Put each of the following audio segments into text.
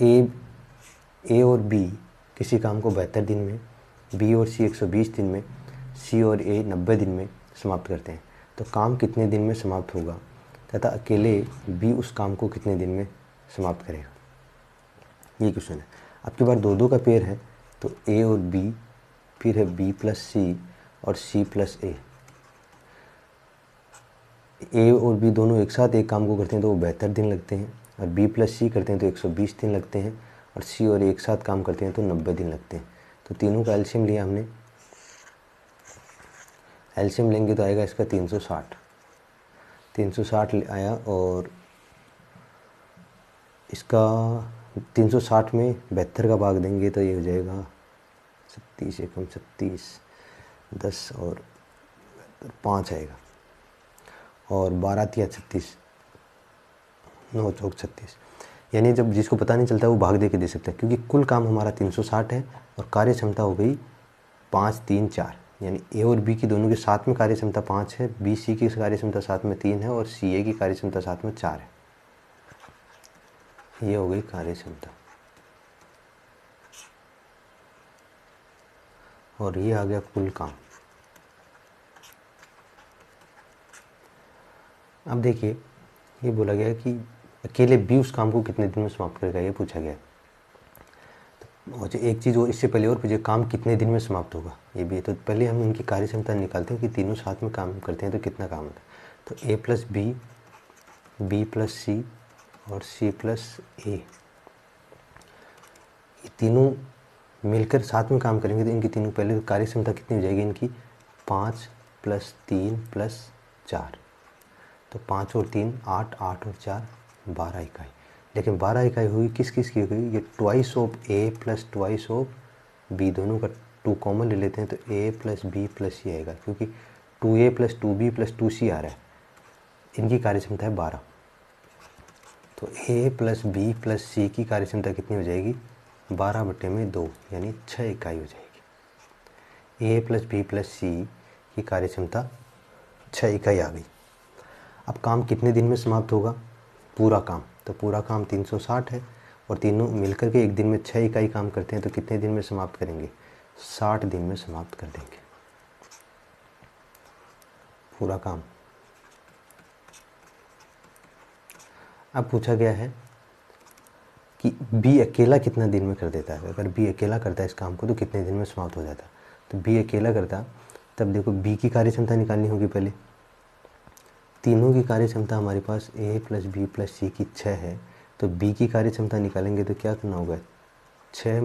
ए और बी किसी काम को 72 दिन में, बी और सी 120 दिन में, सी और ए 90 दिन में समाप्त करते हैं, तो काम कितने दिन में समाप्त होगा तथा अकेले बी उस काम को कितने दिन में समाप्त करेगा, ये क्वेश्चन है। आपके पास दो का पेयर है, तो ए और बी, फिर है बी प्लस सी और सी प्लस ए। ए और बी दोनों एक साथ एक काम को करते हैं तो वो 72 दिन लगते हैं, और बी प्लस सी करते हैं तो 120 दिन लगते हैं, और सी और एक साथ काम करते हैं तो 90 दिन लगते हैं। तो तीनों का एलसीएम लिया हमने, एलसीएम लेंगे तो आएगा इसका 360 आया, और इसका 360 में 72 का भाग देंगे तो ये हो जाएगा 37 एकम 37, 10 और 5 आएगा, और 12 तिया 36, 9 चौक 36। यानी जब जिसको पता नहीं चलता वो भाग दे के दे सकता है, क्योंकि कुल काम हमारा 360 है और कार्य क्षमता हो गई 5, 3, 4। यानी ए और बी की दोनों के साथ में कार्य क्षमता 5 है, बी सी की कार्य क्षमता साथ में 3 है, और सी ए की कार्य क्षमता साथ में 4 है। ये हो गई कार्य क्षमता, और ये आ गया कुल काम। अब देखिए, ये बोला गया कि अकेले बी उस काम को कितने दिन में समाप्त करेगा, ये पूछा गया। और जो एक चीज़ और इससे पहले और पूछे, काम कितने दिन में समाप्त होगा, ये भी है। तो पहले हम इनकी कार्य क्षमता निकालते हैं कि तीनों साथ में काम करते हैं तो कितना काम होता है। तो a plus B, B plus सी और सी प्लस ए, ये तीनों मिलकर साथ में काम करेंगे तो इनकी तीनों पहले कार्य क्षमता कितनी हो जाएगी इनकी, 5 + 3 + 4। तो 5 और 3 8, 8 और 4 12 इकाई। लेकिन 12 इकाई हुई किस किस की हुई, ये twice of a plus twice of b, दोनों का 2 कॉमन ले लेते हैं तो a plus b plus c आएगा, क्योंकि 2a + 2b + 2c आ रहा है। इनकी कार्य क्षमता है 12, तो a + b + c की कार्य क्षमता कितनी हो जाएगी, 12/2, यानी 6 इकाई हो जाएगी। a + b + c की कार्य क्षमता 6 इकाई आ गई। अब काम कितने दिन में समाप्त होगा, पूरा काम, तो पूरा काम 360 है, और तीनों मिलकर के एक दिन में 6 इकाई काम करते हैं, तो कितने दिन में समाप्त करेंगे, 60 दिन में समाप्त कर देंगे पूरा काम। अब पूछा गया है कि बी अकेला कितना दिन में कर देता है। अगर बी अकेला करता है इस काम को तो कितने दिन में समाप्त हो जाता है। तो बी अकेला करता, तब देखो बी की कार्य क्षमता निकालनी होगी पहले। तीनों की कार्य क्षमता हमारे पास a + b + c की 6 है, तो b की कार्य क्षमता निकालेंगे तो क्या करना होगा, 6 -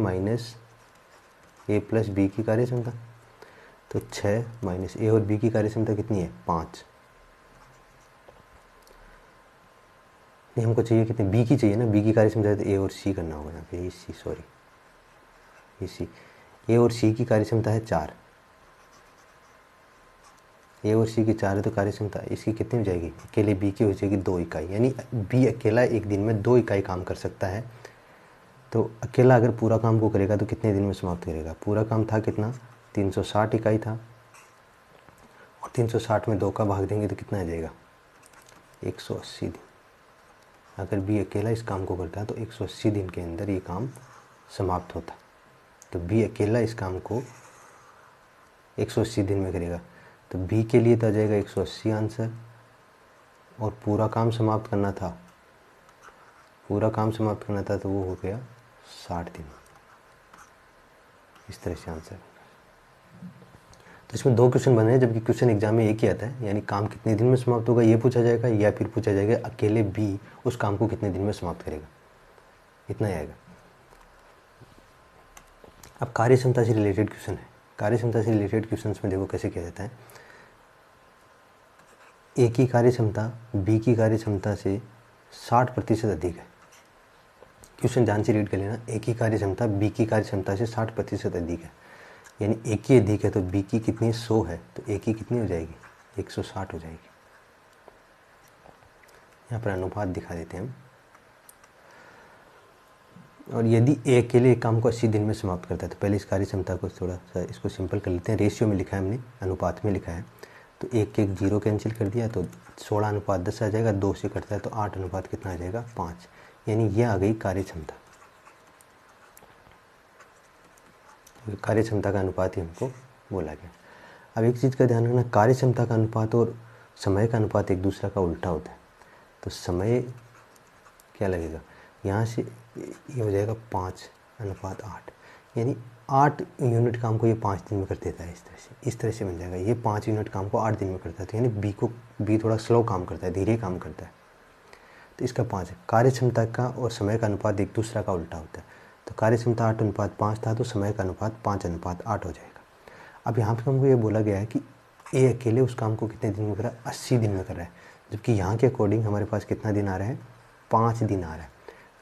a + b की कार्य क्षमता, तो 6 - a और b की कार्य क्षमता कितनी है, 5। नहीं, हमको चाहिए कितने, b की चाहिए ना, b की कार्य क्षमता है तो a और c करना होगा यहाँ पे, ये c, सॉरी ये c, a और c की कार्य क्षमता है 4, ए और सी की 4 है तो कार्य क्षमता इसकी कितनी हो जाएगी, अकेले बी की हो जाएगी 2 इकाई। यानी बी अकेला एक दिन में 2 इकाई काम कर सकता है। तो अकेला अगर पूरा काम को करेगा तो कितने दिन में समाप्त करेगा, पूरा काम था कितना, 360 इकाई था, और 360 में 2 का भाग देंगे तो कितना आ जाएगा, 180 दिन। अगर बी अकेला इस काम को करता है तो 180 दिन के अंदर ये काम समाप्त होता। तो बी अकेला इस काम को 180 दिन में करेगा, तो बी के लिए तो आ जाएगा 180 आंसर, और पूरा काम समाप्त करना था, पूरा काम समाप्त करना था तो वो हो गया 60 दिन। इस तरह से आंसर। तो इसमें 2 क्वेश्चन बन रहे हैं, जबकि क्वेश्चन एग्जाम में एक ही आता है, यानी काम कितने दिन में समाप्त होगा ये पूछा जाएगा, या फिर पूछा जाएगा अकेले बी उस काम को कितने दिन में समाप्त करेगा, इतना ही आएगा। अब कार्य क्षमता से रिलेटेड क्वेश्चन है। कार्य क्षमता से रिलेटेड क्वेश्चन में देखो कैसे किया जाता है। ए की कार्य क्षमता बी की कार्य क्षमता से 60% अधिक है। क्वेश्चन ध्यान से रीड कर लेना। ए की कार्य क्षमता बी की कार्य क्षमता से 60% अधिक है, यानी ए की अधिक है तो बी की कितनी 100 है, तो ए की कितनी हो जाएगी, 160 हो जाएगी। यहाँ पर अनुपात दिखा देते हैं हम। और यदि ए अकेले एक काम को 80 दिन में समाप्त करता है, तो पहले इस कार्य क्षमता को थोड़ा सा इसको सिंपल कर लेते हैं। रेशियो में लिखा है हमने, अनुपात में लिखा है, तो 1 1 0 कैंसिल कर दिया तो 16:10 आ जाएगा। 2 से कटता है तो 8 अनुपात कितना आ जाएगा, 5। यानी ये आ गई कार्य क्षमता। कार्य क्षमता का अनुपात ही हमको बोला गया। अब एक चीज़ का ध्यान रखना, कार्य क्षमता का अनुपात और समय का अनुपात एक दूसरे का उल्टा होता है। तो समय क्या लगेगा, यहाँ से ये हो जाएगा 5:8, यानी 8 यूनिट काम को ये 5 दिन में कर देता है। इस तरह से बन जाएगा, ये 5 यूनिट काम को 8 दिन में करता है। तो यानी बी थोड़ा स्लो काम करता है, धीरे काम करता है। तो इसका 5 है। कार्य क्षमता का और समय का अनुपात एक दूसरा का उल्टा होता है। तो कार्य क्षमता 8:5 था, तो समय का अनुपात 5:8 हो जाएगा। अब यहाँ पे हमको ये बोला गया है कि ए अकेले उस काम को कितने दिन में कर रहा है, 80 दिन में कर रहा है। जबकि यहाँ के अकॉर्डिंग हमारे पास कितना दिन आ रहा है, 5 दिन आ रहा है।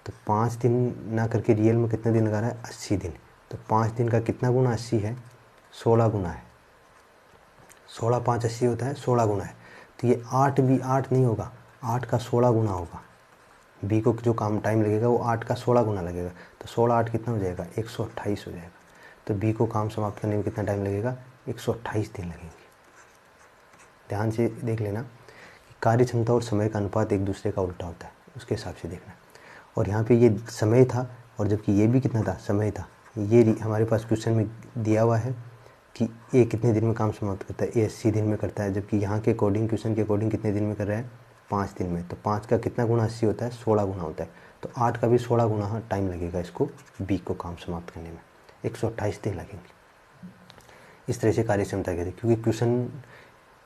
तो 5 दिन ना करके रियल में कितने दिन लगा रहा है, 80 दिन। तो 5 दिन का कितना गुना 80 है, 16 गुना है। 16 5 80 होता है, 16 गुना है। तो ये 8 भी 8 नहीं होगा, 8 का 16 गुना होगा। बी को जो काम टाइम लगेगा वो 8 का 16 गुना लगेगा। तो 16 8 कितना हो जाएगा, 128 हो जाएगा। तो बी को काम समाप्त करने में कितना टाइम लगेगा, 128 दिन लगेंगे। ध्यान से देख लेना कि कार्य क्षमता और समय का अनुपात एक दूसरे का उल्टा होता है, उसके हिसाब से देखना। और यहाँ पे ये समय था, और जबकि ये भी कितना था, समय था। ये हमारे पास क्वेश्चन में दिया हुआ है कि ए कितने दिन में काम समाप्त करता है, ए 80 दिन में करता है। जबकि यहाँ के अकॉर्डिंग, क्वेश्चन के अकॉर्डिंग कितने दिन में कर रहा है, 5 दिन में। तो 5 का कितना गुना 80 होता है, 16 गुना होता है। तो 8 का भी 16 गुना टाइम लगेगा इसको बी को काम समाप्त करने में, 128 दिन लगेंगे। इस तरह से कार्य क्षमता कहते हैं, क्योंकि क्वेश्चन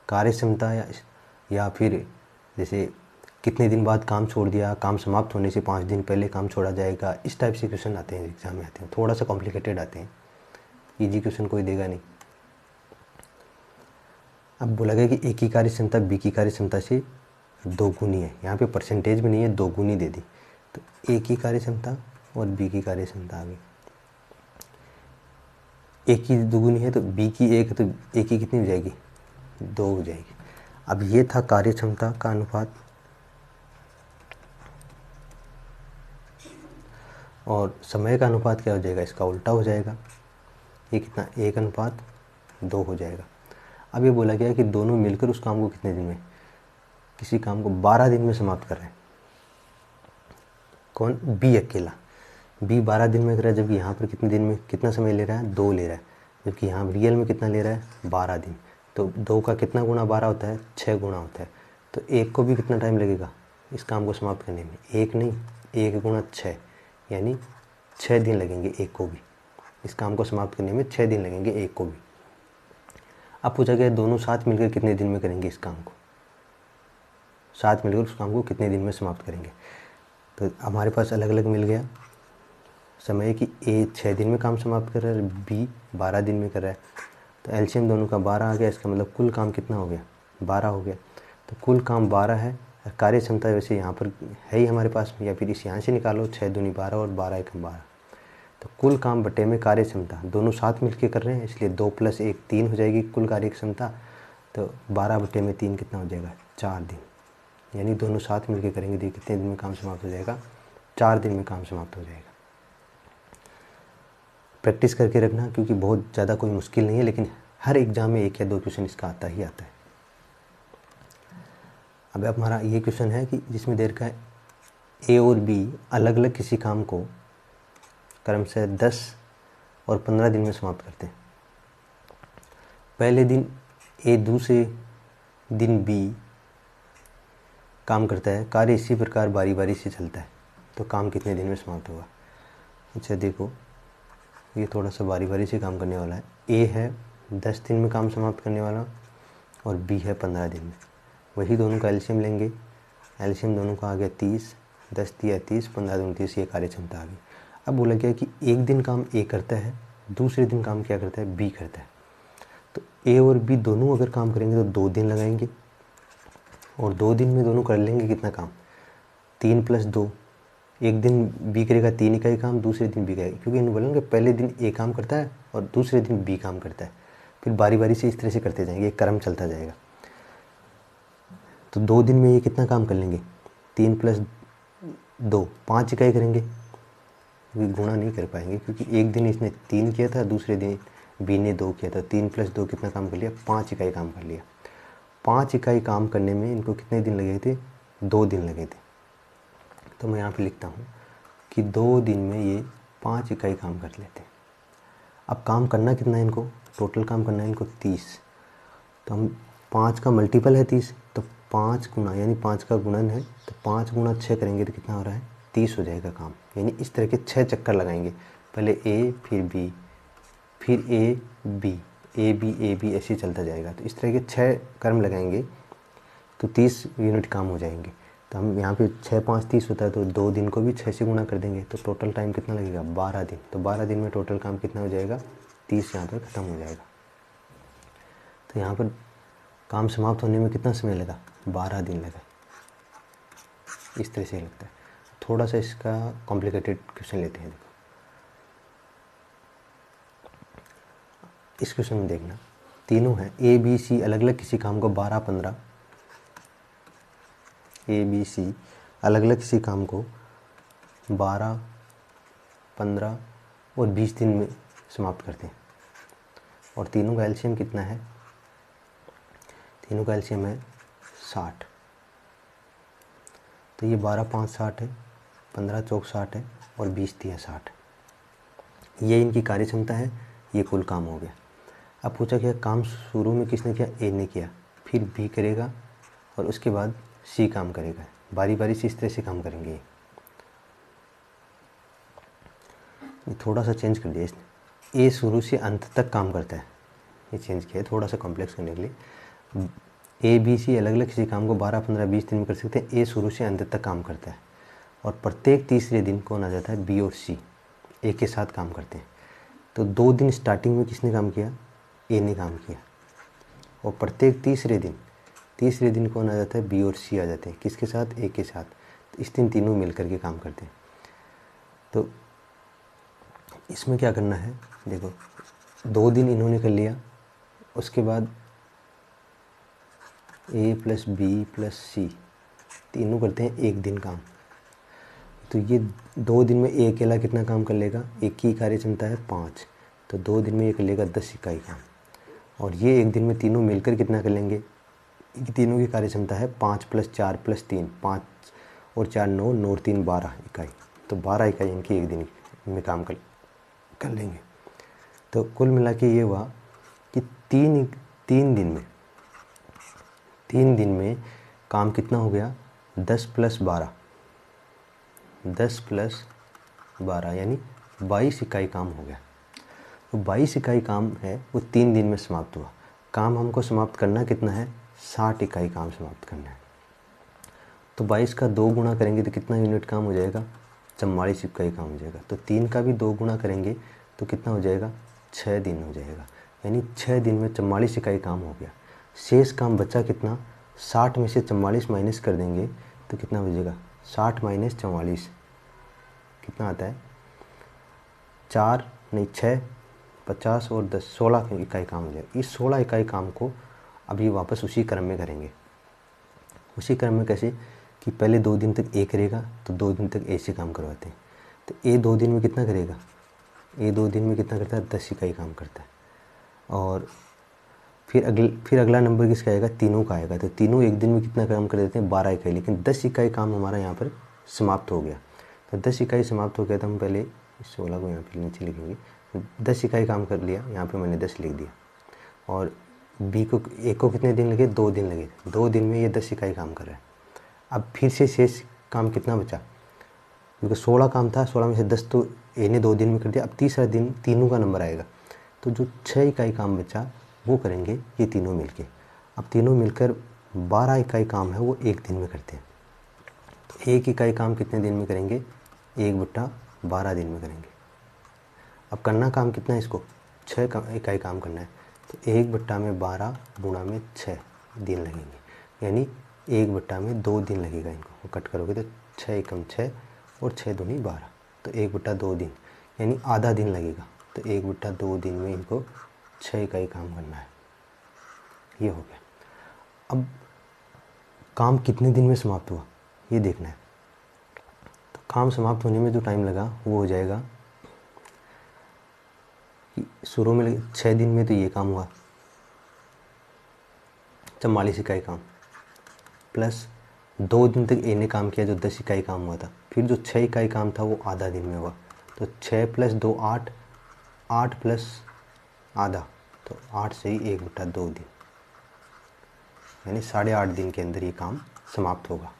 कार्य क्षमता या फिर जैसे कितने दिन बाद काम छोड़ दिया, काम समाप्त होने से 5 दिन पहले काम छोड़ा जाएगा, इस टाइप से क्वेश्चन आते हैं एग्जाम में, आते हैं थोड़ा सा कॉम्प्लिकेटेड आते हैं, इजी क्वेश्चन कोई देगा नहीं। अब बोला गया कि ए की कार्य क्षमता बी की कार्य क्षमता से 2 गुनी है। यहाँ पे परसेंटेज में नहीं है, 2 गुनी दे दी। तो ए की कार्य क्षमता और बी की कार्य क्षमता आ गई। ए की 2 गुनी है तो बी की 1, तो ए की कितनी हो जाएगी, 2 हो जाएगी। अब ये था कार्य क्षमता का अनुपात, और समय का अनुपात क्या हो जाएगा, इसका उल्टा हो जाएगा। ये कितना, 1:2 हो जाएगा। अब ये बोला गया कि दोनों मिलकर उस काम को कितने दिन में, किसी काम को 12 दिन में समाप्त कर रहे हैं। कौन, बी अकेला। बी 12 दिन में कर रहा है, जबकि यहाँ पर कितने दिन में, कितना समय ले रहा है, 2 ले रहा है। जबकि यहाँ रियल में कितना ले रहा है, 12 दिन। तो 2 का कितना गुना 12 होता है, 6 गुना होता है। तो एक को भी कितना टाइम लगेगा इस काम को समाप्त करने में, 1 नहीं, 1 गुणा 6, यानी 6 दिन लगेंगे एक को भी। इस काम को समाप्त करने में 6 दिन लगेंगे एक को भी। अब पूछा गया दोनों साथ मिलकर कितने दिन में करेंगे इस काम को, साथ मिलकर उस काम को कितने दिन में समाप्त करेंगे। तो हमारे पास अलग अलग मिल गया समय कि ए 6 दिन में काम समाप्त कर रहा है, बी 12 दिन में कर रहा है। तो एलसीएम दोनों का 12 आ गया। इसका मतलब कुल काम कितना हो गया, 12 हो गया। तो कुल काम 12 है। कार्य क्षमता वैसे यहाँ पर है ही हमारे पास, या फिर इस यहाँ से निकालो, 6 दूनी 12 और 12 एकम 12। तो कुल काम बटे में कार्य क्षमता, दोनों साथ मिलकर कर रहे हैं, इसलिए 2 + 1 3 हो जाएगी कुल कार्य क्षमता। तो 12 बटे में 3 कितना हो जाएगा, 4 दिन। यानी दोनों साथ मिलकर करेंगे तो कितने दिन में काम समाप्त हो जाएगा, 4 दिन में काम समाप्त हो जाएगा। प्रैक्टिस करके रखना, क्योंकि बहुत ज़्यादा कोई मुश्किल नहीं है, लेकिन हर एग्ज़ाम में 1 या 2 क्वेश्चन इसका आता ही आता है। अब हमारा ये क्वेश्चन है कि जिसमें देर का है ए और बी अलग अलग किसी काम को क्रमशः 10 और 15 दिन में समाप्त करते हैं। पहले दिन ए, दूसरे दिन बी काम करता है। कार्य इसी प्रकार बारी बारी से चलता है, तो काम कितने दिन में समाप्त होगा। अच्छा देखो, ये थोड़ा सा बारी बारी से काम करने वाला है। ए है 10 दिन में काम समाप्त करने वाला, और बी है 15 दिन में। वही दोनों का एलसीएम लेंगे। एलसीएम दोनों का आ गया 30, 10 × 30, 15 × 30, ये कार्य क्षमता आ गई। अब बोला गया कि एक दिन काम ए करता है, दूसरे दिन काम क्या करता है, बी करता है। तो ए और बी दोनों अगर काम करेंगे तो 2 दिन लगाएंगे, और 2 दिन में दोनों कर लेंगे कितना काम, 3 + 2। एक दिन बी करेगा 3 इकाई काम, दूसरे दिन बी करेगा, क्योंकि इन्हें बोलेंगे पहले दिन ए काम करता है और दूसरे दिन बी काम करता है। फिर बारी बारी से इस तरह से करते जाएंगे, एक क्रम चलता जाएगा। तो 2 दिन में ये कितना काम कर लेंगे, 3 + 2 5 इकाई करेंगे। गुणा नहीं कर पाएंगे, क्योंकि एक दिन इसने 3 किया था, दूसरे दिन बी ने 2 किया था। 3 + 2 कितना काम कर लिया, 5 इकाई काम कर लिया। 5 इकाई काम करने में इनको कितने दिन लगे थे, 2 दिन लगे थे। तो मैं यहाँ पे लिखता हूँ कि 2 दिन में ये 5 इकाई काम कर लेते हैं। अब काम करना कितना है इनको, टोटल काम करना है इनको 30। तो हम 5 का मल्टीपल है 30, तो 5 गुना यानी 5 का गुणन है, तो 5 गुना 6 करेंगे तो कितना हो रहा है 30 हो जाएगा काम। यानी इस तरह के 6 चक्कर लगाएंगे, पहले ए फिर बी फिर ए बी ऐसे ही चलता जाएगा। तो इस तरह के 6 कर्म लगाएंगे तो 30 यूनिट काम हो जाएंगे। तो हम यहाँ पे 6 5 30 होता है, तो 2 दिन को भी 6 से गुना कर देंगे, तो टोटल टाइम कितना लगेगा 12 दिन। तो 12 दिन में टोटल काम कितना हो जाएगा 30 यहाँ पर ख़त्म हो जाएगा। तो यहाँ पर काम समाप्त होने में कितना समय लगा 12 दिन लगा। इस तरह से लगता है। थोड़ा सा इसका कॉम्प्लिकेटेड क्वेश्चन लेते हैं। देखो इस क्वेश्चन में देखना, तीनों हैं ए बी सी अलग अलग किसी काम को 12 15 ए बी सी अलग अलग किसी काम को 12 15 और 20 दिन में समाप्त करते हैं। और तीनों का एलसीएम कितना है, तीनों का एलसीएम है 60। तो ये 12 5 60 है, 15 चौक 60 है और 20 दिया 60। ये इनकी कार्य क्षमता है, ये कुल काम हो गया। अब पूछा गया काम शुरू में किसने किया, ए ने किया, फिर बी करेगा और उसके बाद सी काम करेगा। बारी बारी से इस तरह से काम करेंगे। ये थोड़ा सा चेंज कर दिया इसने, ए शुरू से अंत तक काम करता है, ये चेंज किया है थोड़ा सा कॉम्प्लेक्स करने के लिए। ए बी सी अलग अलग किसी काम को 12 15 20 दिन में कर सकते हैं। ए शुरू से अंत तक काम करता है और प्रत्येक तीसरे दिन कौन आ जाता है, बी और सी एक के साथ काम करते हैं। तो 2 दिन स्टार्टिंग में किसने काम किया, ए ने काम किया, और प्रत्येक तीसरे दिन कौन आ जाता है, बी और सी आ जाते हैं। किसके साथ, ए के साथ। तो इस दिन तीनों मिल करके काम करते हैं। तो इसमें क्या करना है, देखो 2 दिन इन्होंने कर लिया, उसके बाद ए प्लस बी प्लस सी तीनों करते हैं 1 दिन काम। तो ये 2 दिन में ए अकेला कितना काम कर लेगा, एक की कार्य क्षमता है 5, तो 2 दिन में ये कर लेगा 10 इकाई काम। और ये 1 दिन में तीनों मिलकर कितना कर लेंगे, तीनों की कार्य क्षमता है 5 + 4 + 3 5 और 4 9 9 और 3 12 इकाई। तो 12 इकाई इनकी 1 दिन में काम कर लेंगे। तो कुल मिला के ये हुआ कि 3 दिन में काम कितना हो गया, 10 + 12 यानी 22 इकाई काम हो गया। तो 22 इकाई काम है वो 3 दिन में समाप्त हुआ। काम हमको समाप्त करना कितना है, 60 इकाई काम समाप्त करना है। तो 22 का 2 गुना करेंगे तो कितना यूनिट काम हो जाएगा, 44 इकाई काम हो जाएगा। तो 3 का भी 2 गुना करेंगे तो कितना हो जाएगा, 6 दिन हो जाएगा। यानी 6 दिन में 44 इकाई काम हो गया। शेष काम बचा कितना, 60 में से 44 माइनस कर देंगे तो कितना बचेगा, 60 - 44 कितना आता है, 6 50 और 10 16 इकाई काम हो जाएगा। इस 16 इकाई काम को अभी वापस उसी क्रम में करेंगे। उसी क्रम में कैसे कि पहले 2 दिन तक ए करेगा, तो 2 दिन तक ए से काम करवाते हैं। तो ए 2 दिन में कितना करेगा, ए 2 दिन में कितना करता है, 10 इकाई काम करता है। और फिर अगला नंबर किसका आएगा, तीनों का आएगा। तो तीनों 1 दिन में कितना काम कर देते हैं, 12 इकाई। लेकिन 10 इकाई काम हमारा यहाँ पर समाप्त हो गया। तो 10 इकाई समाप्त हो गया, तो हम पहले 16 को यहाँ पर नीचे लिखेंगे। 10 इकाई काम कर लिया, यहाँ पे मैंने 10 लिख दिया। और बी को, ए को कितने दिन लगे, 2 दिन लगे। 2 दिन में ये 10 इकाई काम कर रहा है। अब फिर से शेष काम कितना बचा, क्योंकि 16 काम था, 16 में से 10 तो ए ने 2 दिन में कर दिया। अब तीसरा दिन तीनों का नंबर आएगा, तो जो 6 इकाई काम बचा वो करेंगे ये तीनों मिलके। अब तीनों मिलकर 12 इकाई काम है वो 1 दिन में करते हैं। तो 1 इकाई काम कितने दिन में करेंगे, 1/12 दिन में करेंगे। अब करना काम कितना है, इसको 6 इकाई काम करना है। तो 1/12 गुणा में 6 दिन लगेंगे, यानी 1/2 दिन लगेगा। इनको कट करोगे तो 6 एकम 6 और 6 दूनी 12, तो 1/2 दिन यानी आधा दिन लगेगा। तो 1/2 दिन में इनको 6 इकाई काम करना है। ये हो गया। अब काम कितने दिन में समाप्त हुआ ये देखना है। तो काम समाप्त होने में जो टाइम लगा वो हो जाएगा, शुरू में 6 दिन में तो ये काम हुआ 44 इकाई काम, प्लस 2 दिन तक ए ने काम किया जो 10 इकाई काम हुआ था। फिर जो 6 इकाई काम था वो आधा दिन में हुआ। तो 6 + 2 8 8 प्लस आधा, तो 8 से ही 1/2 दिन, यानी 8.5 दिन के अंदर ये काम समाप्त होगा।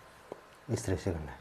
इस तरह से करना है।